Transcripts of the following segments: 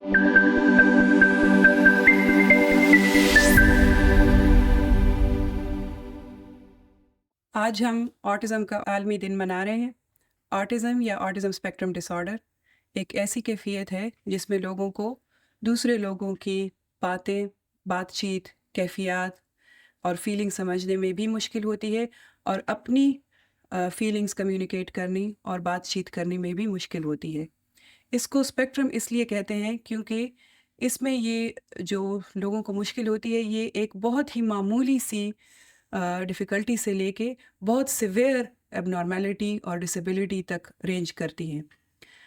आज हम ऑटिज़म का आलमी दिन मना रहे हैं। ऑटिज़म या ऑटिज़म स्पेक्ट्रम डिसऑर्डर एक ऐसी कैफ़ियत है जिसमें लोगों को दूसरे लोगों की बातें, बातचीत, कैफ़ियत और फ़ीलिंग समझने में भी मुश्किल होती है और अपनी फ़ीलिंग्स कम्युनिकेट करनी और बातचीत करने में भी मुश्किल होती है। इसको स्पेक्ट्रम इसलिए कहते हैं क्योंकि इसमें ये जो लोगों को मुश्किल होती है, ये एक बहुत ही मामूली सी डिफ़िकल्टी से लेके बहुत सिवियर एब्नॉर्मैलिटी और डिसेबिलिटी तक रेंज करती हैं।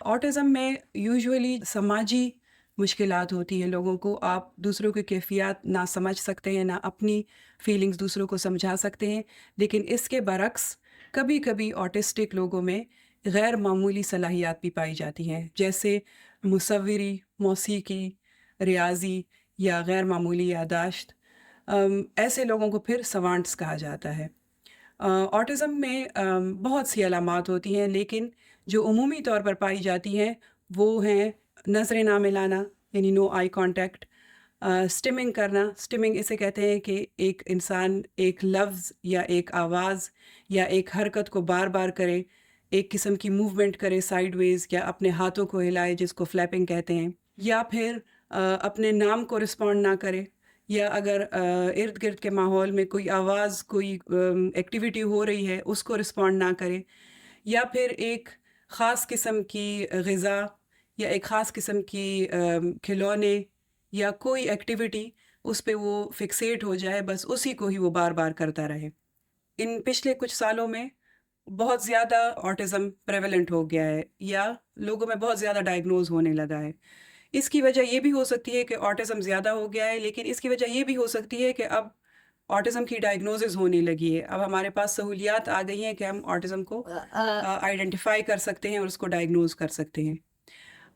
ऑटिज़म में यूजुअली समाजी मुश्किलात होती हैं लोगों को। आप दूसरों की कैफ़ियत ना समझ सकते हैं, ना अपनी फ़ीलिंग्स दूसरों को समझा सकते हैं। लेकिन इसके बरक्स कभी-कभी ऑटिस्टिक लोगों में गैर मामूली सलाहियत भी पाई जाती हैं, जैसे मुसव्विरी, मौसीकी, रियाज़ी या गैर मामूली याददाश्त। ऐसे लोगों को फिर सवांट्स कहा जाता है। ऑटिज़म में बहुत सी अलामात होती हैं, लेकिन जो उमूमी तौर पर पाई जाती हैं वो हैं नज़रें ना मिलाना, यानी नो आई कॉन्टैक्ट, स्टिमिंग करना। स्टिमिंग इसे कहते हैं कि एक इंसान एक लफ्ज़ या एक आवाज़ या एक हरकत को बार बार करे, एक किस्म की मूवमेंट करे साइडवेज़ या अपने हाथों को हिलाए, जिसको फ्लैपिंग कहते हैं, या फिर अपने नाम को रिस्पॉन्ड ना करे, या अगर इर्द गिर्द के माहौल में कोई आवाज़, कोई एक्टिविटी हो रही है, उसको रिस्पॉन्ड ना करे, या फिर एक ख़ास किस्म की ग़िज़ा या एक ख़ास किस्म की खिलौने या कोई एक्टिविटी, उस पे वो फिक्सेट हो जाए, बस उसी को ही वो बार बार करता रहे। इन पिछले कुछ सालों में बहुत ज़्यादा ऑटिज़म प्रेवलेंट हो गया है या लोगों में बहुत ज़्यादा डायग्नोज़ होने लगा है। इसकी वजह ये भी हो सकती है कि ऑटिज़म ज़्यादा हो गया है, लेकिन इसकी वजह ये भी हो सकती है कि अब ऑटिज़म की डायग्नोसिस होने लगी है। अब हमारे पास सहूलियात आ गई हैं कि हम ऑटिज़म को आइडेंटिफ़ाई कर सकते हैं और उसको डायग्नोज़ कर सकते हैं।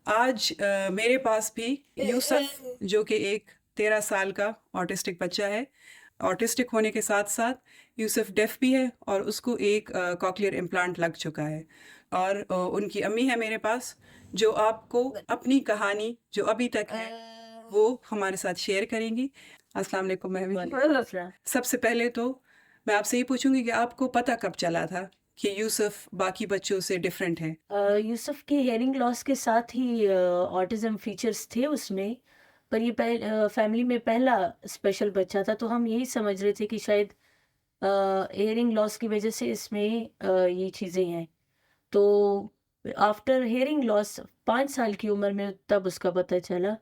आज मेरे पास भी यूसुफ़, जो कि एक 13 साल का ऑटिस्टिक बच्चा है। ऑटिस्टिक होने के साथ-साथ यूसुफ़ डेफ़ भी है और उसको एक कॉक्लियर इम्प्लांट लग चुका है। और उनकी अम्मी है मेरे पास, जो आपको अपनी कहानी जो अभी तक है, वो हमारे साथ शेयर करेंगी। अस्सलाम वालेकुम महवी। सबसे पहले तो मैं आपसे ये पूछूँगी कि आपको पता कब चला था कि यूसुफ़ बाकी बच्चों से डिफ़रेंट है? यूसुफ के हियरिंग लॉस के साथ ही ऑटिज़म फीचर्स थे उसमें, पर ये फैमिली में पहला स्पेशल बच्चा था, तो हम यही समझ रहे थे कि शायद हियरिंग लॉस की वजह से इसमें ये चीज़ें हैं। तो आफ्टर हियरिंग लॉस 5 साल की उम्र में तब उसका पता चला,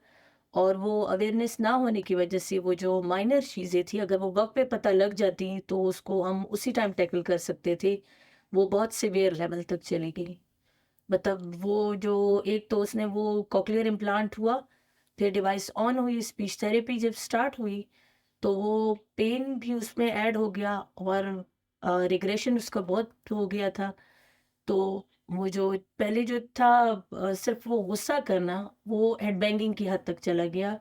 और वो अवेयरनेस ना होने की वजह से वो जो माइनर चीज़ें थी, अगर वो वक़्त पे पता लग जाती तो उसको हम उसी टाइम टैकल कर सकते थे। वो बहुत सीवियर लेवल तक चली गई। मतलब वो जो एक तो उसने वो कॉक्लियर इम्प्लांट हुआ, फिर डिवाइस ऑन हुई, स्पीच थेरेपी जब स्टार्ट हुई, तो वो पेन भी उसमें ऐड हो गया, और रिग्रेशन उसका बहुत हो गया था। तो वो जो पहले जो था, सिर्फ़ वो गुस्सा करना, वो हेड बैंगिंग की हद तक चला गया,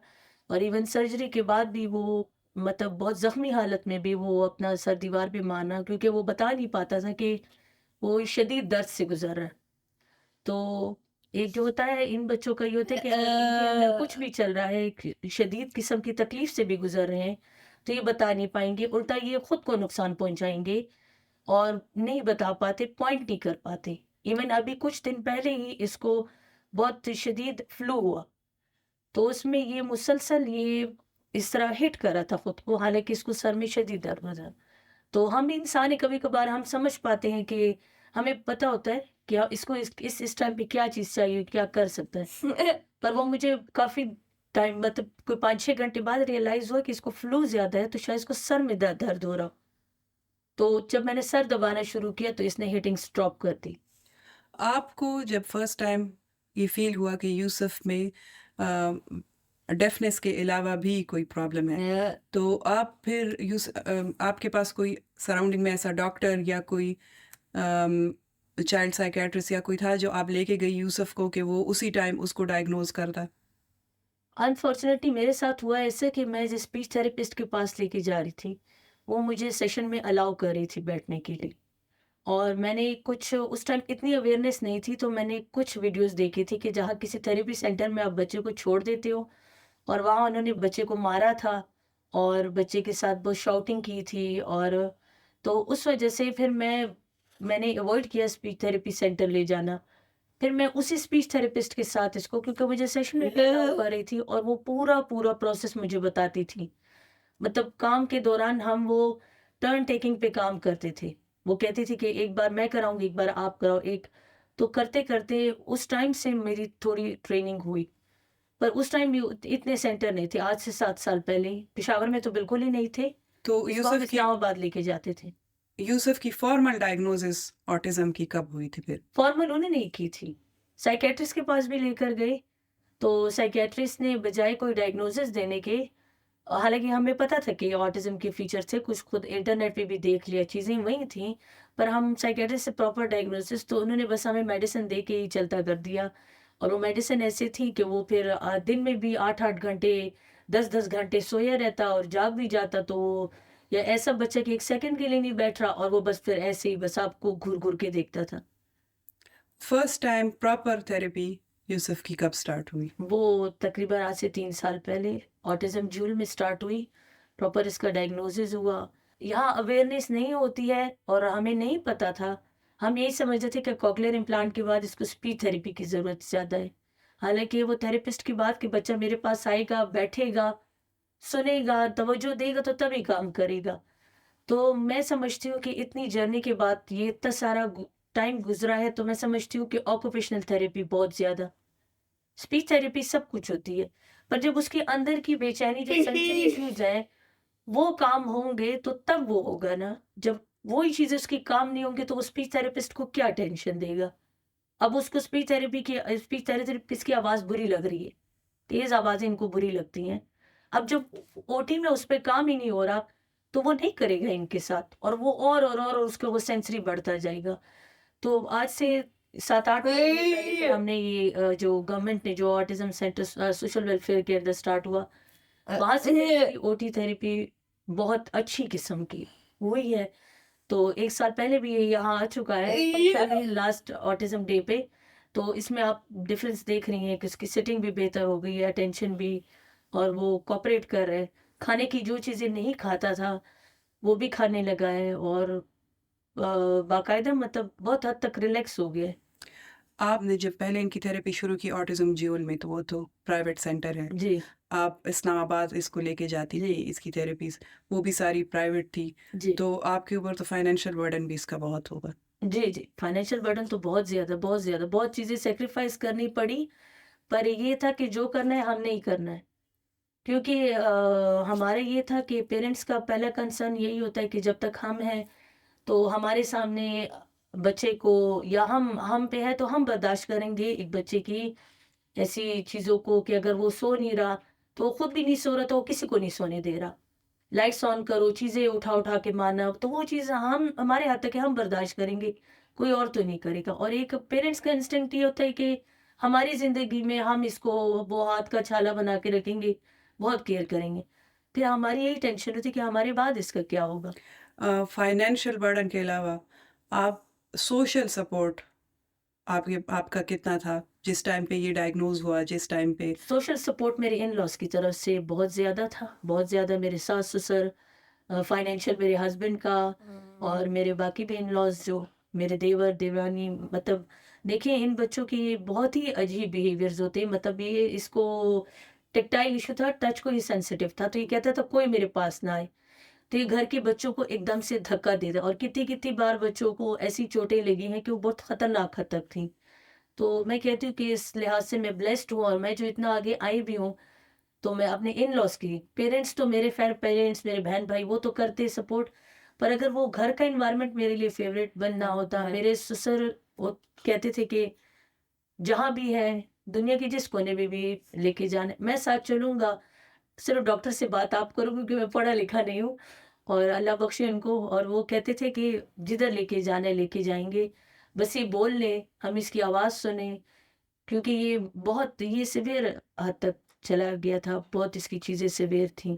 और इवन सर्जरी के बाद भी वो, मतलब बहुत ज़ख्मी हालत में भी वो अपना सर दीवार पे मारना, क्योंकि वो बता नहीं पाता था कि वो शदीद दर्द से गुज़र रहा है। तो एक जो होता है इन बच्चों का, ये होता है कि अगर इनके अंदर कुछ भी चल रहा है, एक शदीद किस्म की तकलीफ से भी गुजर रहे हैं, तो ये बता नहीं पाएंगे, उल्टा ये खुद को नुकसान पहुंचाएंगे, और नहीं बता पाते, पॉइंट नहीं कर पाते। इवन अभी कुछ दिन पहले ही इसको बहुत शदीद फ्लू हुआ, तो उसमें ये मुसलसल ये इस तरह हिट कर रहा था खुद को, हालांकि इसको सर में शदीद दर्द हो रहा। तो हम इंसान ही कभी-कभार हम समझ पाते हैं कि हमें पता होता है कि इसको इस टाइम पे क्या चीज़ चाहिए, क्या कर सकता है। पर वो मुझे काफ़ी टाइम, मतलब कोई 5-6 घंटे बाद रियलाइज़ हुआ कि इसको फ्लू ज़्यादा है, तो शायद इसको सर में दर्द हो रहा हो। तो जब मैंने सर दबाना शुरू किया तो इसने हिटिंग स्टॉप कर दी। आपको जब फर्स्ट टाइम ये फ़ील हुआ कि यूसुफ़ में डेफ़नेस के अलावा भी कोई प्रॉब्लम है, तो आप फिर आपके पास कोई सराउंडिंग में ऐसा डॉक्टर या कोई चाइल्ड साइकियाट्रिस्ट या कोई था जो आप लेके गई यूसुफ़ को कि वो उसी टाइम उसको डायग्नोज़ करता? अनफॉर्चुनेटली मेरे साथ हुआ ऐसे कि मैं जिस स्पीच थेरेपिस्ट के पास लेके जा रही थी, वो मुझे सेशन में अलाउ कर रही थी बैठने के लिए। और मैंने कुछ उस टाइम इतनी अवेयरनेस नहीं थी, तो मैंने कुछ वीडियोज़ देखी थी कि जहाँ किसी थेरेपी सेंटर में आप बच्चे को छोड़ देते हो और वहाँ उन्होंने बच्चे को मारा था और बच्चे के साथ बहुत शाउटिंग की थी। और तो उस वजह से फिर मैंने अवॉइड किया स्पीच थेरेपी सेंटर ले जाना। फिर मैं उसी स्पीच थेरेपिस्ट के साथ इसको, क्योंकि मुझे सेशन में करना हो पा रही थी और वो पूरा प्रोसेस मुझे बताती थी। मतलब काम के दौरान हम वो टर्न टेकिंग पे काम करते थे। वो कहती थी कि एक बार मैं कराऊँगी, एक बार आप कराओ, एक तो करते-करते उस टाइम से मेरी थोड़ी ट्रेनिंग हुई। पर उस टाइम इतने सेंटर नहीं थे, आज से 7 साल पहले ही। पेशावर में तो बिल्कुल ही नहीं थे, तो इसको हम इस्लामाबाद लेके जाते थे। यूसुफ की फॉर्मल डायग्नोसिस ऑटिज़्म की कब हुई थी फिर? फॉर्मल उन्हें नहीं की थी। साइकियाट्रिस्ट के पास भी लेकर गए, तो साइकियाट्रिस्ट ने बजाय कोई डायग्नोसिस देने के, हालाँकि हमें पता था कि ऑटिज़्म के फीचर्स थे, कुछ खुद इंटरनेट पे भी देख लिया, चीज़ें वही थीं, पर हम साइकियाट्रिस्ट से प्रॉपर डायग्नोसिस, तो उन्होंने बस हमें मेडिसिन दे के ही चलता कर दिया। और वो मेडिसिन ऐसी थी कि वो फिर दिन में भी 8-8 घंटे, 10-10 घंटे सोया रहता और जाग भी जाता, तो या ऐसा बच्चा कि 1 सेकंड के लिए नहीं बैठ रहा और वो बस फिर ऐसे ही बस आपको घूर-घूर के देखता था। First time proper therapy Yusuf की कब स्टार्ट हुई? वो तकरीबन आज से 3 साल पहले ऑटिज़्म जूल में स्टार्ट हुई, प्रॉपर इसका डायग्नोसिस हुआ। यहाँ अवेयरनेस नहीं होती है और हमें नहीं पता था। हम यही समझते थे कि कॉक्लियर इम्प्लांट के बाद इसको स्पीच थेरेपी की ज़रूरत ज़्यादा है। हालाँकि वो थेरेपिस्ट की बात कि बच्चा मेरे पास आएगा, बैठेगा, सुनेगा, तवज्जो देगा तो तभी काम करेगा। तो मैं समझती हूँ कि इतनी जर्नी के बाद ये इतना सारा टाइम गुज़रा है, तो मैं समझती हूँ कि ऑक्यूपेशनल थेरेपी बहुत ज़्यादा, स्पीच थेरेपी सब कुछ होती है, पर जब उसके अंदर की बेचैनी जब सनसनी छूट जाए, वो काम होंगे तो तब वो होगा ना। जब वही चीज़ें उसकी काम नहीं होंगी तो वो स्पीच थेरेपिस्ट को क्या टेंशन देगा? अब उसको स्पीच थेरेपिस्ट की आवाज़ बुरी लग रही है, तेज़ आवाज़ें इनको बुरी लगती हैं। अब जब ओटी में उस पे काम ही नहीं हो रहा, तो वो नहीं करेगा इनके साथ और वो और उसका वो सेंसरी बढ़ता जाएगा। तो आज से 7-8 महीने पहले फिर हमने ये जो गवर्नमेंट ने जो ऑटिज़्म सेंटर सोशल वेलफेयर के अंदर स्टार्ट हुआ, वहाँ से मेरी ओटी थेरेपी बहुत अच्छी किस्म की हुई है। तो 1 साल पहले भी ये यहाँ आ चुका है, फंक्शन लास्ट ऑटिज़्म डे पे। तो इसमें आप डिफरेंस देख रही हैं कि उसकी सिटिंग भी बेहतर हो गई है, अटेंशन भी, और वो कोऑपरेट कर रहा है। खाने की जो चीज़ें नहीं खाता था, वो भी खाने लगा है और बाकायदा मतलब बहुत हद तक रिलैक्स हो गया है। आपने जब पहले इनकी थेरेपी शुरू की ऑटिज़्म ज्यूल में, तो वो तो प्राइवेट सेंटर है। जी, आप इस्लामाबाद इसको लेके जाती थी, जी, इसकी थेरेपीज़, वो भी सारी प्राइवेट थी। जी। तो आपके ऊपर तो फाइनेंशियल बर्डन भी इसका बहुत होगा। जी। फाइनेंशियल बर्डन तो बहुत ज़्यादा, बहुत चीज़ें सैक्रिफाइस करनी पड़ी, पर ये था कि जो करना है हमने ही करना है। क्योंकि हमारा ये था कि पेरेंट्स का पहला कंसर्न यही होता है कि जब तक हम हैं, तो हमारे सामने बच्चे को, या हम पे है तो हम बर्दाश्त करेंगे एक बच्चे की ऐसी चीज़ों को कि अगर वो सो नहीं रहा, तो वो खुद भी नहीं सो रहा, तो वो किसी को नहीं सोने दे रहा। लाइट्स ऑन करो, चीज़ें उठा-उठा के मारना, तो वो चीज़ हम हमारे हद तक है, हम बर्दाश्त करेंगे, कोई और तो नहीं करेगा। और एक पेरेंट्स का इंस्टिंक्ट ये होता है कि हमारी ज़िंदगी में हम इसको वो हाथ का छाला बना के रखेंगे, बहुत केयर करेंगे। फिर हमारी यही टेंशन होती है कि हमारे बाद इसका क्या होगा? फाइनेंशियल बर्डन के अलावा आप सोशल सपोर्ट आपका कितना था? जिस टाइम पे ये डायग्नोज़ हुआ, जिस टाइम पे सोशल सपोर्ट मेरे इन-लॉज़ की तरफ से बहुत ज़्यादा था, बहुत ज़्यादा। मेरे सास-ससुर, फाइनेंशियल मेरे हस्बैंड का, और मेरे बाकी भी इन-लॉज़ जो मेरे देवर, देवरानी, मतलब देखिए इन बच्चों की बहुत ही अजीब बिहेवियर्स होते हैं। मतलब ये इसको टेक्टाइल इश्यू था, टच को ही सेंसिटिव था, तो ये कहता था कोई मेरे पास ना आए। तो ये घर के बच्चों को एकदम से धक्का दे देता, और कितनी-कितनी बार बच्चों को ऐसी चोटें लगी हैं कि वो बहुत खतरनाक हद तक थी। तो मैं कहती हूँ कि इस लिहाज से मैं ब्लेस्ड हूँ, और मैं जो इतना आगे आई भी हूँ, तो मैं अपने इन-लॉज़ की, पेरेंट्स तो मेरे ख़ैर पेरेंट्स, मेरे बहन-भाई वो तो करते सपोर्ट, पर अगर वो घर का एनवायरनमेंट मेरे लिए फ़ेवरेट बन ना होता, मेरे ससुर वो कहते थे कि जहाँ भी है, दुनिया के जिस कोने में भी लेके जाना है, मैं साथ चलूँगा, सिर्फ़ डॉक्टर से बात आप करो, क्योंकि मैं पढ़ा-लिखा नहीं हूँ, और अल्लाह बख्शे उनको। और वो कहते थे कि जिधर लेके जाना है लेके जाएँगे, बस ये बोल ले, हम इसकी आवाज़ सुनें। क्योंकि ये सीवियर हद तक चला गया था, बहुत इसकी चीज़ें सीवियर थीं।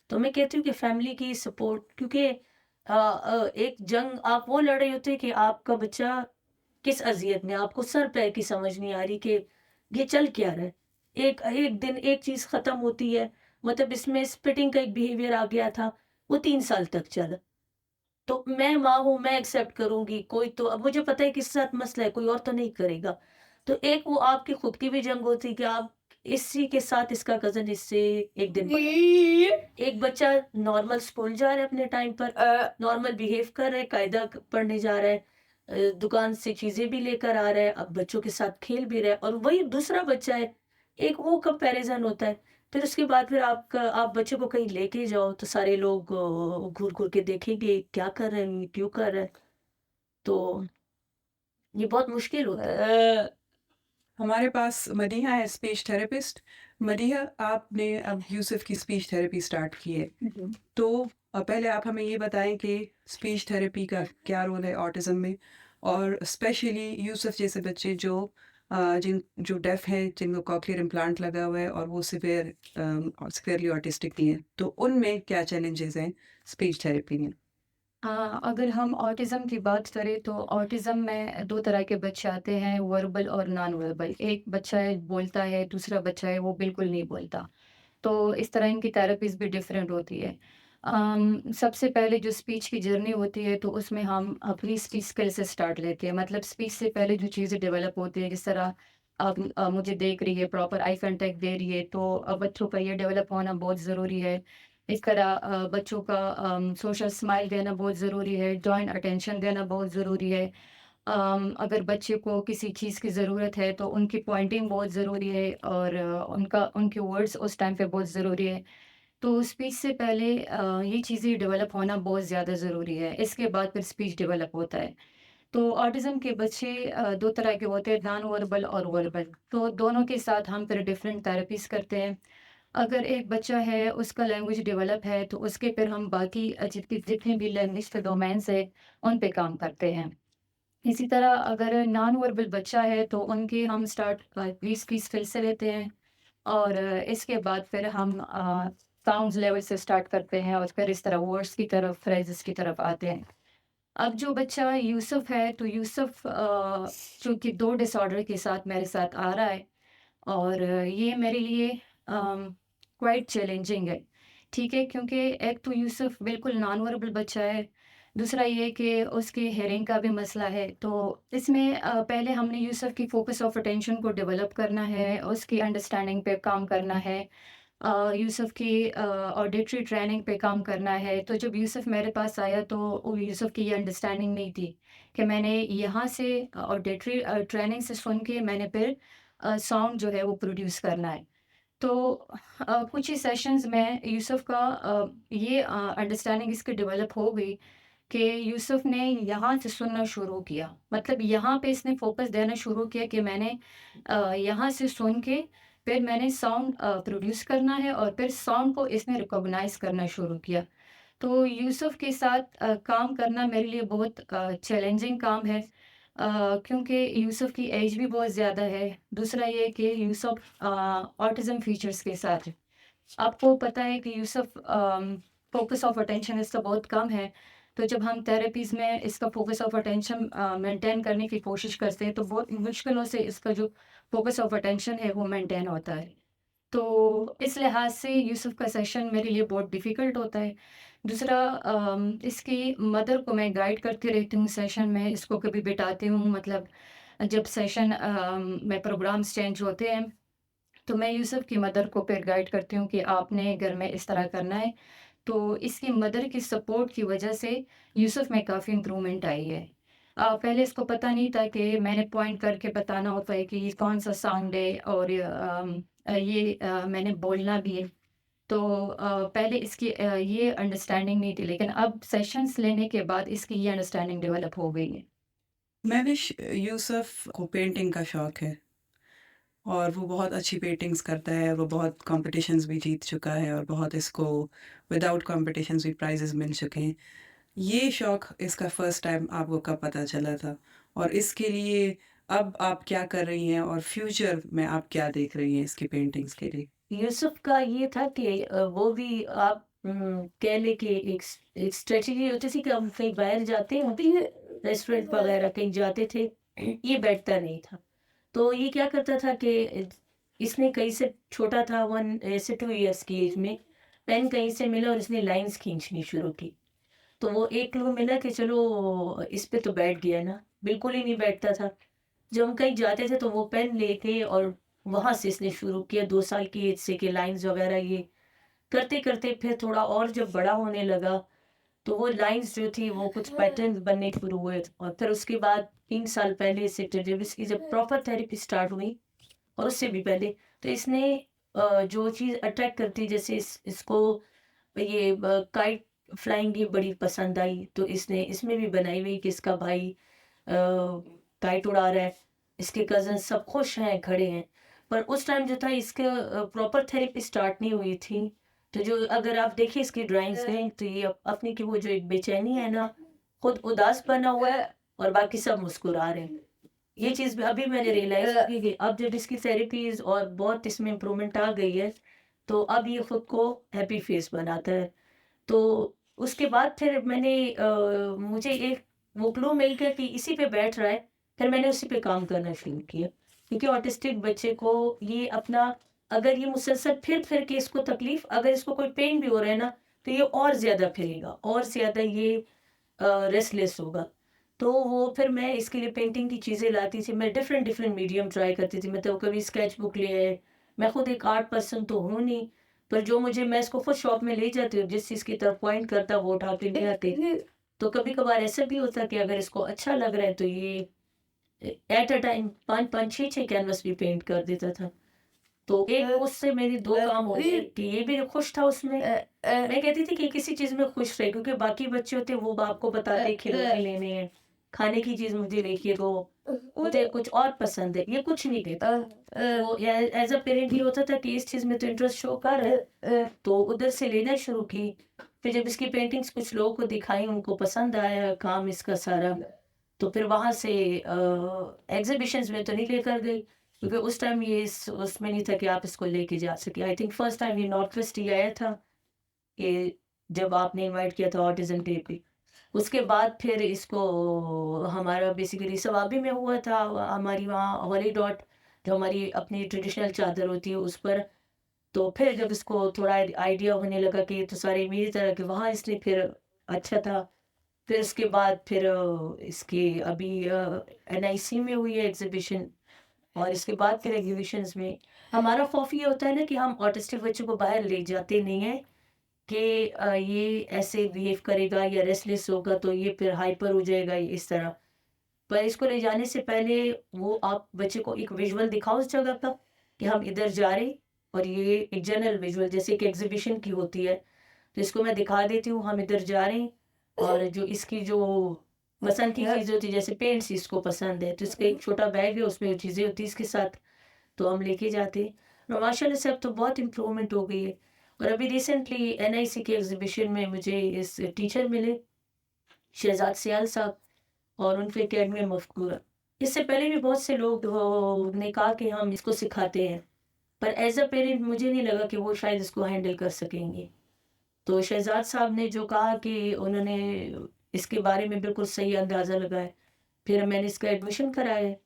तो मैं कहती हूँ कि फैमिली की सपोर्ट, क्योंकि एक जंग आप वो लड़ रहे होते हैं कि आपका बच्चा किस अज़ियत में, आपको सर पैर की समझ नहीं आ रही कि ये चल क्या रहा है। एक एक दिन एक चीज़ ख़त्म होती है, मतलब इसमें स्पिटिंग का एक बिहेवियर आ गया था, वो 3 साल तक चला। तो मैं माँ हूँ, मैं एक्सेप्ट करूँगी, कोई तो अब मुझे पता है किसके साथ मसला है, कोई और तो नहीं करेगा। तो एक वो आपकी खुद की भी जंग होती है कि आप इसी के साथ इसका कज़न इससे एक दिन एक बच्चा नॉर्मल स्कूल जा रहा है अपने टाइम पर, नॉर्मल बिहेव कर रहा है, कायदा पढ़ने जा रहा है, दुकान से चीज़ें भी लेकर आ रहा है, अब बच्चों के साथ खेल भी रहा है और वही दूसरा बच्चा है, एक वो कंपैरिज़न होता है। फिर उसके बाद फिर आप बच्चे को कहीं लेके जाओ तो सारे लोग घूर-घूर के देखेंगे, क्या कर रहे हैं, क्यों कर रहा है? तो ये बहुत मुश्किल होता है। हमारे पास मदीहा है स्पीच थेरेपिस्ट। मदीहा, आपने अब यूसुफ की स्पीच थेरेपी स्टार्ट की है। तो पहले आप हमें ये बताएं कि स्पीच थेरेपी का क्या रोल है ऑटिज़्म में, और स्पेशली यूसुफ जैसे बच्चे जो जो डेफ हैं, जिनको कॉक्लियर इम्प्लांट लगा हुआ है और वो सिवियरली ऑटिस्टिक भी हैं, तो उनमें क्या चैलेंजेस हैं स्पीच थेरेपी में? अगर हम ऑटिज़म की बात करें तो ऑटिज़म में 2 तरह के बच्चे आते हैं, वर्बल और नॉन वर्बल। एक बच्चा है बोलता है, दूसरा बच्चा है वो बिल्कुल नहीं बोलता। तो इस तरह इनकी थेरेपीज़ भी डिफरेंट होती है। सबसे पहले जो स्पीच की जर्नी होती है तो उसमें हम अपनी स्पीच स्किल से स्टार्ट लेते हैं। मतलब स्पीच से पहले जो चीज़ें डेवलप होती हैं, जिस तरह अब मुझे देख रही है, प्रॉपर आई कॉन्टैक्ट दे रही है, तो बच्चों का ये डेवलप होना बहुत ज़रूरी है। इस तरह बच्चों का सोशल स्माइल देना बहुत ज़रूरी है, जॉइंट अटेंशन देना बहुत ज़रूरी है। अगर बच्चे को किसी चीज़ की ज़रूरत है तो उनकी पॉइंटिंग बहुत ज़रूरी है और उनके वर्ड्स उस टाइम पे बहुत ज़रूरी है। तो स्पीच से पहले ये चीज़ें डेवलप होना बहुत ज़्यादा ज़रूरी है, इसके बाद फिर स्पीच डेवलप होता है। तो ऑटिज़म के बच्चे 2 तरह के होते हैं, नॉन वर्बल और वर्बल। तो दोनों के साथ हम फिर डिफरेंट थेरेपीज़ करते हैं। अगर एक बच्चा है, उसका लैंग्वेज डेवलप है, तो उसके फिर हम बाकी जितने भी लैंग्वेज के डोमेन्स हैं, उन पे काम करते हैं। इसी तरह अगर नॉन वर्बल बच्चा है, तो उनकी हम स्टार्ट 20-20 फिर से लेते हैं और इसके बाद फिर हम साउंड्स लेवल से स्टार्ट करते हैं और फिर इस तरह वर्ड्स की तरफ, फ्रेजेस की तरफ आते हैं। अब जो बच्चा यूसुफ है, तो यूसुफ चूँकि 2 डिसऑर्डर के साथ मेरे साथ आ रहा है और ये मेरे लिए क्वाइट चैलेंजिंग है, ठीक है? क्योंकि एक तो यूसुफ बिल्कुल नॉन वर्बल बच्चा है, दूसरा ये कि उसकी हेयरिंग का भी मसला है। तो इसमें पहले हमने यूसुफ की फ़ोकस ऑफ अटेंशन को डेवलप करना है, उसकी अंडरस्टैंडिंग पे काम करना है। यूसुफ की ऑडिटरी ट्रेनिंग पे काम करना है। तो जब यूसुफ मेरे पास आया तो वो यूसुफ की ये अंडरस्टैंडिंग नहीं थी कि मैंने यहाँ से ऑडिटरी ट्रेनिंग से सुन के मैंने फिर साउंड जो है वो प्रोड्यूस करना है। तो कुछ ही सेशंस में यूसुफ का ये अंडरस्टैंडिंग इसकी डेवलप हो गई कि यूसुफ ने यहाँ से सुनना शुरू किया। मतलब यहाँ पे इसने फ़ोकस देना शुरू किया कि मैंने यहाँ से सुन के फिर मैंने साउंड प्रोड्यूस करना है और फिर साउंड को इसने रिकॉग्नाइज़ करना शुरू किया। तो यूसुफ के साथ काम करना मेरे लिए बहुत चैलेंजिंग काम है, क्योंकि यूसुफ की एज भी बहुत ज़्यादा है। दूसरा ये कि यूसुफ ऑटिज़म फीचर्स के साथ है। आपको पता है कि यूसुफ फ़ोकस ऑफ अटेंशन इसका बहुत कम है, तो जब हम थेरेपीज़ में इसका फ़ोकस ऑफ अटेंशन मेंटेन करने की कोशिश करते हैं, तो बहुत मुश्किलों से इसका जो फ़ोकस ऑफ अटेंशन है, वो मेंटेन होता है। तो इस लिहाज से यूसुफ का सेशन मेरे लिए बहुत डिफ़िकल्ट होता है। दूसरा इसकी मदर को मैं गाइड करती रहती हूँ सेशन में, इसको कभी बिठाती हूँ, मतलब जब सेशन में प्रोग्राम्स चेंज होते हैं, तो मैं यूसुफ की मदर को फिर गाइड करती हूँ कि आपने घर में इस तरह करना है। तो इसकी मदर की सपोर्ट की वजह से यूसुफ में काफ़ी इम्प्रूवमेंट आई है। पहले इसको पता नहीं था कि मैंने पॉइंट करके बताना होता है कि ये कौन-सा साउंड है और ये मैंने बोलना भी है। तो पहले इसकी ये अंडरस्टैंडिंग नहीं थी, लेकिन अब सेशंस लेने के बाद इसकी ये अंडरस्टैंडिंग डेवलप हो गई है। महविश, यूसुफ को पेंटिंग का शौक है और वो बहुत अच्छी पेंटिंग्स करता है। वो बहुत कॉम्पिटिशन्स भी जीत चुका है और बहुत इसको विदाउट कॉम्पिटिशन्स भी प्राइजेस मिल चुके हैं। ये शौक इसका फर्स्ट टाइम आपको कब पता चला था, और इसके लिए अब आप क्या कर रही हैं और फ्यूचर में आप क्या देख रही हैं इसकी पेंटिंग्स के लिए? यूसुफ का ये था कि वो भी आप कह लें कि एक स्ट्रेटजी होती थी कि हम कहीं बाहर जाते हैं, रेस्टोरेंट वगैरह कहीं जाते थे, ये बैठता नहीं था। तो ये क्या करता था कि इसने कहीं से छोटा था 1 ऐसे 2 इयर्स की एज में, पेन कहीं से मिला और इसने लाइन्स खींचनी शुरू की। तो वो एक क्लू मिला कि चलो इस पे तो बैठ गया ना, बिल्कुल ही नहीं बैठता था। जब हम कहीं जाते थे तो वो पेन लेके और वहाँ से इसने शुरू किया 2 साल की एज से कि लाइन्स वगैरह ये करते-करते फिर थोड़ा और जब बड़ा होने लगा, तो वो लाइन्स जो थी वो कुछ पैटर्न्स बनने शुरू हुए और फिर उसके बाद 3 साल पहले से जब इसकी जब प्रॉपर थेरेपी स्टार्ट हुई और उससे भी पहले, तो इसने जो चीज़ अट्रैक्ट करती जैसे इसको ये काइट फ्लाइंग ये बड़ी पसंद आई, तो इसने इसमें भी बनाई हुई कि इसका भाई काइट उड़ा रहा है, इसके कज़िन्स सब खुश हैं, खड़े हैं। पर उस टाइम जो था इसका प्रॉपर थेरेपी स्टार्ट नहीं हुई थी, तो जो अगर आप देखिए इसकी ड्राइंग्स में तो ये अपनी की वो जो एक बेचैनी है ना, खुद उदास बना हुआ है और बाकी सब मुस्कुरा रहे हैं। ये चीज़ भी अभी मैंने रियलाइज़ की कि अब जब इसकी थेरेपीज़ और बहुत इसमें इम्प्रूवमेंट आ गई है, तो अब ये खुद को हैप्पी फेस बनाता है। तो उसके बाद फिर मैंने मुझे एक वो क्लू मिल गया कि इसी पे बैठ रहा है, फिर मैंने उसी पे काम करना शुरू किया। क्योंकि ऑटिस्टिक बच्चे को ये अपना अगर ये मुसलसल फिर के इसको तकलीफ़ अगर इसको कोई पेन भी हो रहा है ना, तो ये और ज़्यादा फिरेगा और ज़्यादा ये रेस्टलेस होगा। तो वो फिर मैं इसके लिए पेंटिंग की चीज़ें लाती थी, मैं डिफ़रेंट डिफ़रेंट मीडियम ट्राई करती थी, मतलब कभी स्केच बुक ले आए, मैं खुद एक आर्ट पर्सन तो हूँ नहीं, पर जो मुझे मैं इसको खुद शॉप में ले जाती हूँ, जिस चीज़ की तरफ पॉइंट करता वो उठा के ले आती। तो कभी-कभार ऐसा भी होता कि अगर इसको अच्छा लग रहा है तो ये एट अ टाइम 5-5 6-6 कैनवस भी पेंट कर देता था। तो एक उससे मेरे 2 काम हो गए कि ये भी खुश था उसमें। मैं कहती थी कि किसी चीज़ में खुश रहे क्योंकि बाकी बच्चे होते हैं वो बाप को बताते हैं खिलौने लेने हैं, खाने की चीज़ मुझे लेके दो, मुझे कुछ और पसंद है, ये कुछ नहीं कहता। वो या एज़ अ पेरेंट ये होता था कि इस चीज़ में तो इंटरेस्ट शो कर है, तो उधर से लेना शुरू की। फिर जब इसकी पेंटिंग्स कुछ लोगों को दिखाई, उनको पसंद आया काम इसका सारा, तो फिर वहाँ से एग्ज़िबिशन्स में तो नहीं लेकर गई क्योंकि उस टाइम ये इस उसमें नहीं था कि आप इसको लेके जा सकें। आई थिंक फर्स्ट टाइम ये नॉर्थ वेस्ट ही आया था कि जब आपने इनवाइट किया था ऑटिज़्म डे पे। उसके बाद फिर इसको हमारा बेसिकली सवाबी में हुआ था, हमारी वहाँ हॉली डॉट जो हमारी अपनी ट्रेडिशनल चादर होती है उस पर। तो फिर जब इसको थोड़ा आइडिया होने लगा कि ये तो सारे मेरी तरह के, वहाँ इसने फिर अच्छा था। फिर उसके बाद फिर इसकी अभी एनआईसी में हुई है एग्ज़िबिशन और इसके बाद फिर एग्ज़िबिशन्स में हमारा खौफ ये होता है ना कि हम ऑटिस्टिक बच्चों को बाहर ले जाते नहीं हैं कि ये ऐसे बिहेव करेगा या रेस्टलेस होगा तो ये फिर हाइपर हो जाएगा ये इस तरह। पर इसको ले जाने से पहले वो आप बच्चे को एक विज़ुअल दिखाओ उस जगह का कि हम इधर जा रहे हैं और ये एक जनरल विज़ुअल जैसे एक एग्ज़िबिशन की होती है। तो इसको मैं दिखा देती हूँ हम इधर जा रहे हैं और जो इसकी जो पसंद की चीज़ें होती है जैसे पेंट्स इसको पसंद है तो इसका एक छोटा बैग है उसमें वो चीज़ें होती है इसके साथ तो हम लेके जाते हैं और माशाल्लाह से अब तो बहुत इम्प्रूवमेंट हो गई है और अभी रिसेंटली एनआईसी के एग्जीबिशन में मुझे इस टीचर मिले शहजाद सियाल साहब और उनके अकेडमी में मफ़कूर इससे पहले भी बहुत से लोग ने कहा कि हम इसको सिखाते हैं पर एज अ पेरेंट मुझे नहीं लगा कि वो शायद इसको हैंडल कर सकेंगे तो शहजाद साहब ने जो कहा कि उन्होंने इसके बारे में बिल्कुल सही अंदाज़ा लगाया। फिर मैंने इसका एडमिशन कराया है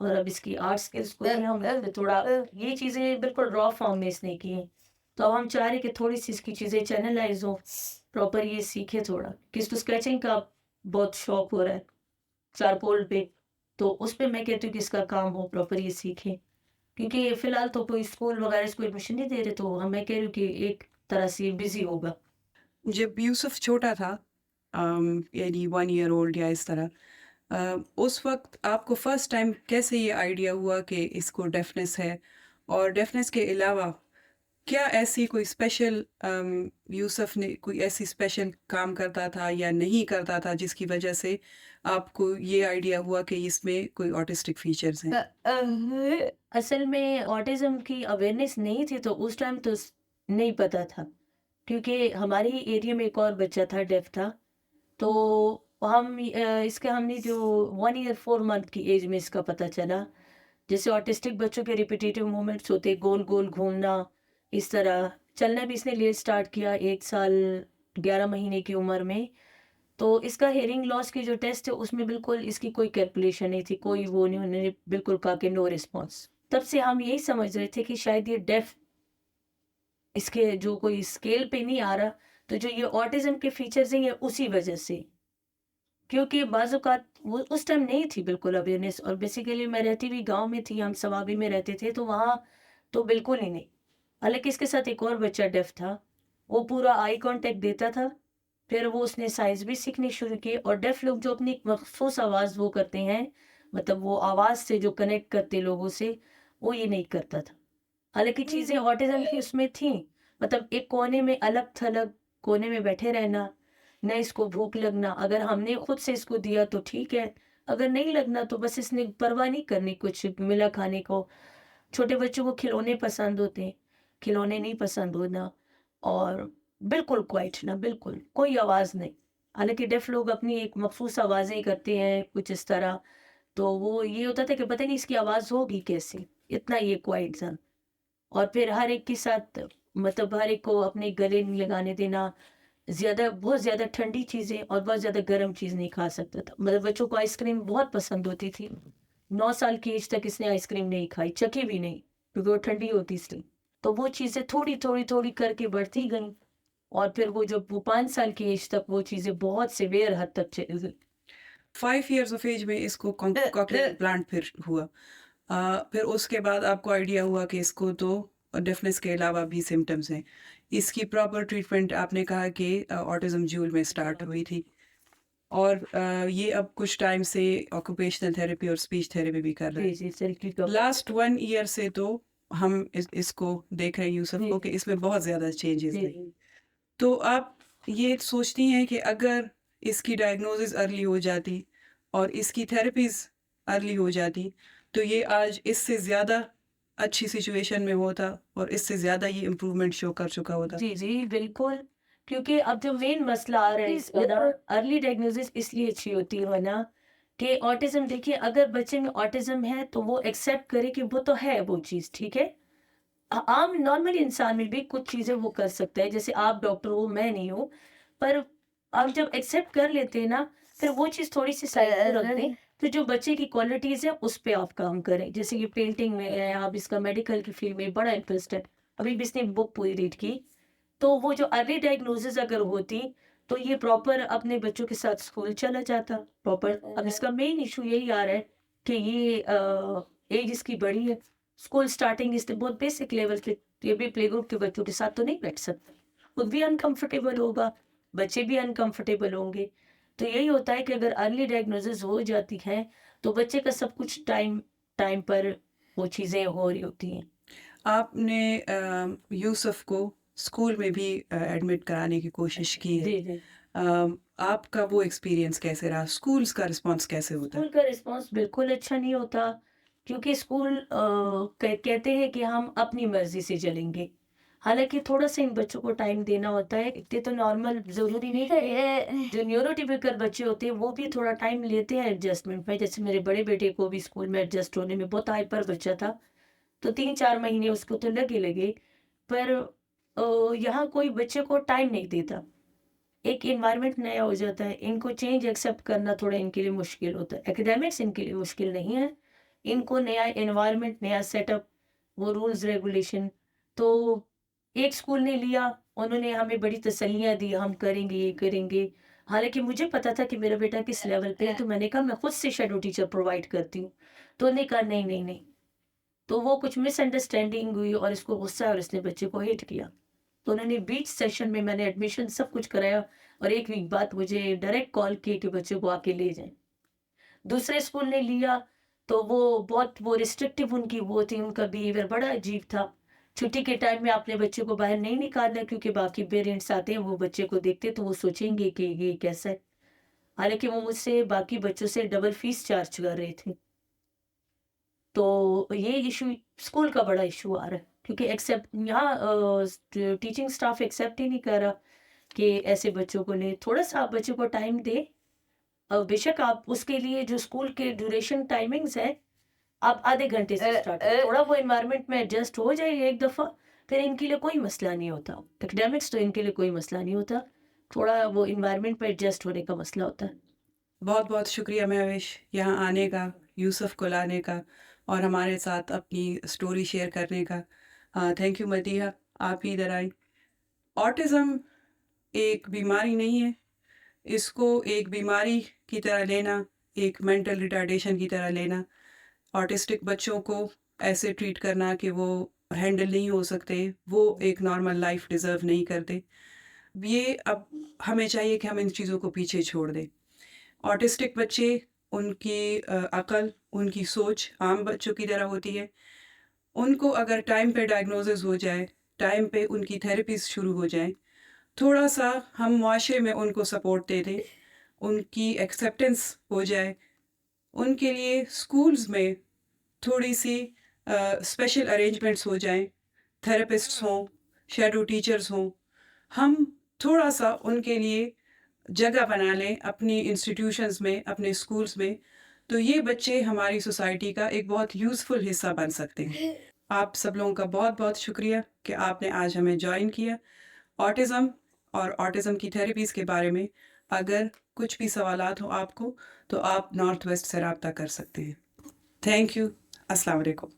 और अब इसकी आर्ट स्किल्स को भी हम थोड़ा ये चीज़ें बिल्कुल रॉ फॉर्म में इसने की हैं। तो अब हम चाह रहे हैं कि थोड़ी-सी इसकी चीज़ें चैनलाइज़ हों, प्रॉपर ये सीखे थोड़ा। कि इसको स्केचिंग का बहुत शौक हो रहा है, चारकोल पे, तो उस पे मैं कहती हूँ कि इसका काम हो, प्रॉपर ये सीखे। क्योंकि फ़िलहाल तो कोई स्कूल वगैरह इसको एडमिशन नहीं दे रहे, तो मैं कह रही हूँ कि एक तरह से ये बिज़ी होगा। जब यूसुफ छोटा था यानी 1 ईयर ओल्ड या इस तरह उस वक़्त आपको फ़र्स्ट टाइम कैसे ये आइडिया हुआ कि इसको डेफ़नेस है? और डेफ़नेस के अलावा क्या ऐसी कोई स्पेशल यूसुफ ने कोई ऐसी स्पेशल काम करता था या नहीं करता था जिसकी वजह से आपको ये आइडिया हुआ कि इसमें कोई ऑटिस्टिक फीचर्स हैं? असल में ऑटिज़्म की अवेयरनेस नहीं थी तो उस टाइम तो नहीं पता था क्योंकि हमारे ही एरिया में एक और बच्चा था डेफ था तो इसके हमने जो 1 ईयर 4 मंथ की एज में इसका पता चला जैसे ऑटिस्टिक बच्चों के रिपीटेटिव मूवमेंट्स होते गोल गोल घूमना इस तरह चलना भी इसने लेट स्टार्ट किया 1 साल 11 महीने की उम्र में। तो इसका हियरिंग लॉस की जो टेस्ट है उसमें बिल्कुल इसकी कोई कैलकुलेशन नहीं थी, कोई वो नहीं, उन्होंने बिल्कुल कहा कि नो रिस्पॉन्स। तब से हम यही समझ रहे थे कि शायद ये डेफ इसके जो कोई स्केल पे नहीं आ रहा, तो जो ये ऑटिज़्म के फीचर्स हैं ये उसी वजह से। क्योंकि बाज़ औक़ात वो उस टाइम नहीं थी बिल्कुल अवेयरनेस, और बेसिकली मैं रहती भी गाँव में थी, हम सवाबी में रहते थे, तो वहाँ तो बिल्कुल ही नहीं। हालाँकि इसके साथ एक और बच्चा डेफ था, वो पूरा आई कॉन्टैक्ट देता था, फिर वो उसने साइंस भी सीखनी शुरू की, और डेफ लोग जो अपनी एक मख़सूस आवाज़ वो करते हैं, मतलब वो आवाज़ से जो कनेक्ट करते लोगों से, वो ये नहीं करता था। हालाँकि चीज़ें ऑटिज़्म की उसमें थीं, मतलब एक कोने में अलग-थलग कोने में बैठे रहना, ना इसको भूख लगना, अगर हमने खुद से इसको दिया तो ठीक है, अगर नहीं लगना तो बस इसने परवाह नहीं करनी कुछ मिला खाने को। छोटे बच्चों को खिलौने पसंद होते हैं, खिलौने नहीं पसंद होना, और बिल्कुल क्वाइट ना, बिल्कुल, कोई आवाज़ नहीं। हालाँकि डेफ लोग अपनी एक मख़सूस आवाज़ें करते हैं, कुछ इस तरह, तो वो ये होता था कि पता नहीं इसकी आवाज़ होगी कैसे? इतना ये क्वाइट था। और फिर हर एक के साथ, मतलब हर एक को अपने गले नहीं लगाने देना, बहुत ज़्यादा ठंडी चीज़ें और बहुत ज़्यादा गर्म चीज़ नहीं खा सकता था। मतलब बच्चों को आइसक्रीम बहुत पसंद होती थी। 9 साल की एज तक इसने आइसक्रीम नहीं खाई, चखी भी नहीं, क्योंकि वो ठंडी होती इसलिए। तो वो चीज़ें थोड़ी-थोड़ी करके बढ़ती गईं, और फिर वो जब वो 5 साल की एज तक वो चीज़ें बहुत सीवियर हद तक चली गई। 5 इयर्स ऑफ एज में इसको कॉक्लियर इम्प्लांट फिर हुआ। फिर उसके बाद आपको आइडिया हुआ कि इसको तो डेफनेस के अलावा भी सिम्पटम्स हैं। इसकी प्रॉपर ट्रीटमेंट आपने कहा कि ऑटिज़्म जूल में स्टार्ट हुई थी, और ये अब कुछ टाइम से ऑक्यूपेशनल थेरेपी और स्पीच थेरेपी भी कर रहे जी, हैं। जी, सेल्फ़ी का लास्ट 1 ईयर से तो हम इसको देख रहे हैं यूसुफ जी, को कि इसमें बहुत ज़्यादा चेंजेस जी, हैं। जी। तो आप ये सोचती हैं कि अगर इसकी डायग्नोसिस अर्ली हो जाती और इसकी थेरेपीज़ अर्ली हो जाती, तो ये आज इससे ज़्यादा अच्छी सिचुएशन में होता और इससे ज़्यादा ये इम्प्रूवमेंट शो कर चुका होता? जी, जी, बिल्कुल। क्योंकि अब जो मेन मसला आ रहा है इसका ना, अर्ली डायग्नोसिस इसलिए अच्छी होती है ना, कि ऑटिज़्म, देखिए अगर बच्चे में ऑटिज़्म है तो वो एक्सेप्ट करे कि वो तो है वो चीज़, ठीक है? आम नॉर्मल इंसान में भी कुछ चीज़ें वो कर सकता है, जैसे आप डॉक्टर हो, मैं नहीं हूँ, पर आप जब एक्सेप्ट कर लेते हैं ना, फिर वो चीज़ थोड़ी-सी साइड पे रख दें, फिर जो बच्चे की क्वालिटीज़ हैं उस पे आप काम करें। जैसे ये पेंटिंग में है, अब इसका मेडिकल की फील्ड में बड़ा इंटरेस्ट है, अभी भी इसने बुक पूरी रीड की। तो वो जो अर्ली डायग्नोसिस अगर होती, तो ये प्रॉपर अपने बच्चों के साथ स्कूल चला जाता प्रॉपर। अब इसका मेन इशू यही आ रहा है कि ये एज इसकी बड़ी है, स्कूल स्टार्टिंग इससे बहुत बेसिक लेवल के, ये भी प्ले ग्रुप के बच्चों के साथ तो नहीं बैठ सकता, खुद भी अनकंफर्टेबल होगा, बच्चे भी अनकंफर्टेबल होंगे। तो यही होता है कि अगर अर्ली डायग्नोसिस हो जाती है तो बच्चे का सब कुछ टाइम टाइम पर वो चीज़ें हो रही होती हैं। आपने यूसुफ को स्कूल में भी एडमिट कराने की कोशिश की है। जी, जी। आपका वो एक्सपीरियंस कैसे रहा? स्कूल्स का रिस्पॉन्स कैसे होता है? स्कूल का रिस्पॉन्स बिल्कुल अच्छा नहीं होता, क्योंकि स्कूल कहते हैं कि हम अपनी मर्जी से चलेंगे। हालांकि थोड़ा सा इन बच्चों को टाइम देना होता है, इतने तो नॉर्मल जरूरी नहीं है, जो न्यूरोटिपिकल बच्चे होते हैं वो भी थोड़ा टाइम लेते हैं एडजस्टमेंट में। जैसे मेरे बड़े बेटे को भी स्कूल में एडजस्ट होने में, बहुत हाइपर बच्चा था, तो 3-4 महीने उसको तो लगे पर यहाँ कोई बच्चे को टाइम नहीं देता, एक एनवायरनमेंट नया हो जाता है, इनको चेंज एक्सेप्ट करना थोड़ा इनके लिए मुश्किल होता है। एकेडमिक्स इनके लिए मुश्किल नहीं है, इनको नया एनवायरनमेंट, नया सेटअप, वो रूल्स रेगुलेशन। तो एक स्कूल ने लिया, उन्होंने हमें बड़ी तसल्लियाँ दी, हम करेंगे, ये करेंगे। हालाँकि मुझे पता था कि मेरा बेटा किस लेवल पे है, तो मैंने कहा मैं खुद से शैडो टीचर प्रोवाइड करती हूँ। तो उन्होंने कहा नहीं, नहीं, नहीं। तो वो कुछ मिसअंडरस्टैंडिंग हुई और इसको गुस्सा आया और इसने बच्चे को हिट किया। तो उन्होंने बीच सेशन में, मैंने एडमिशन सब कुछ कराया और 1 वीक बाद मुझे डायरेक्ट कॉल की कि बच्चे को आके ले जाएँ। दूसरे स्कूल ने लिया, तो वो बहुत वो रिस्ट्रिक्टिव उनकी वो थी, उनका बिहेवियर बड़ा अजीब था। छुट्टी के टाइम में आपने बच्चे को बाहर नहीं निकालना, क्योंकि बाकी पेरेंट्स आते हैं, वो बच्चे को देखते तो वो सोचेंगे कि ये कैसा है। हालाँकि वो मुझसे बाकी बच्चों से डबल फीस चार्ज कर रहे थे। तो ये इशू स्कूल का बड़ा इशू आ रहा है, क्योंकि एक्सेप्ट यहाँ टीचिंग स्टाफ एक्सेप्ट ही नहीं कर रहा कि ऐसे बच्चों को ले। थोड़ा सा आप बच्चों को टाइम दें, बेशक आप उसके लिए जो स्कूल के ड्यूरेशन टाइमिंग्स है, आप आधे घंटे से स्टार्ट करें, थोड़ा वो एनवायरनमेंट में एडजस्ट हो जाए एक दफ़ा, फिर इनके लिए कोई मसला नहीं होता। एकेडमिक्स तो इनके लिए कोई मसला नहीं होता, थोड़ा वो एनवायरनमेंट पे एडजस्ट होने का मसला होता है। बहुत-बहुत शुक्रिया महविश यहाँ आने का, यूसुफ को लाने का और हमारे साथ अपनी स्टोरी शेयर करने का। थैंक यू मदीहा, आप ही इधर आई। ऑटिज़्म एक बीमारी नहीं है, इसको एक बीमारी की तरह लेना, एक मेंटल रिटार्डेशन की तरह लेना, ऑटिस्टिक बच्चों को ऐसे ट्रीट करना कि वो हैंडल नहीं हो सकते, वो एक नॉर्मल लाइफ डिज़र्व नहीं करते। ये अब हमें चाहिए कि हम इन चीज़ों को पीछे छोड़ दें। ऑटिस्टिक बच्चे उनकी अकल, उनकी सोच आम बच्चों की तरह होती है। उनको अगर टाइम पे डायग्नोसिस हो जाए, टाइम पे उनकी थेरेपीज़ शुरू हो जाएँ, थोड़ा-सा हम मुआशरे में उनको सपोर्ट दे दें, उनकी एक्सेप्टेंस हो जाए, उनके लिए स्कूल्स में थोड़ी-सी स्पेशल अरेंजमेंट्स हो जाएँ, थेरेपिस्ट्स हों, शैडो टीचर्स हों। हम थोड़ा-सा उनके लिए जगह बना लें अपनी इंस्टीट्यूशंस में, अपने स्कूल्स में, तो ये बच्चे हमारी सोसाइटी का एक बहुत यूज़फुल हिस्सा बन सकते हैं। आप सब लोगों का बहुत-बहुत शुक्रिया कि आपने आज हमें जॉइन किया। ऑटिज़्म और ऑटिज़्म की थेरेपीज़ के बारे में अगर कुछ भी सवालात हो आपको, तो आप नॉर्थ वेस्ट से राब्ता कर सकते हैं। Thank you. अस्सलाम वालेकुम।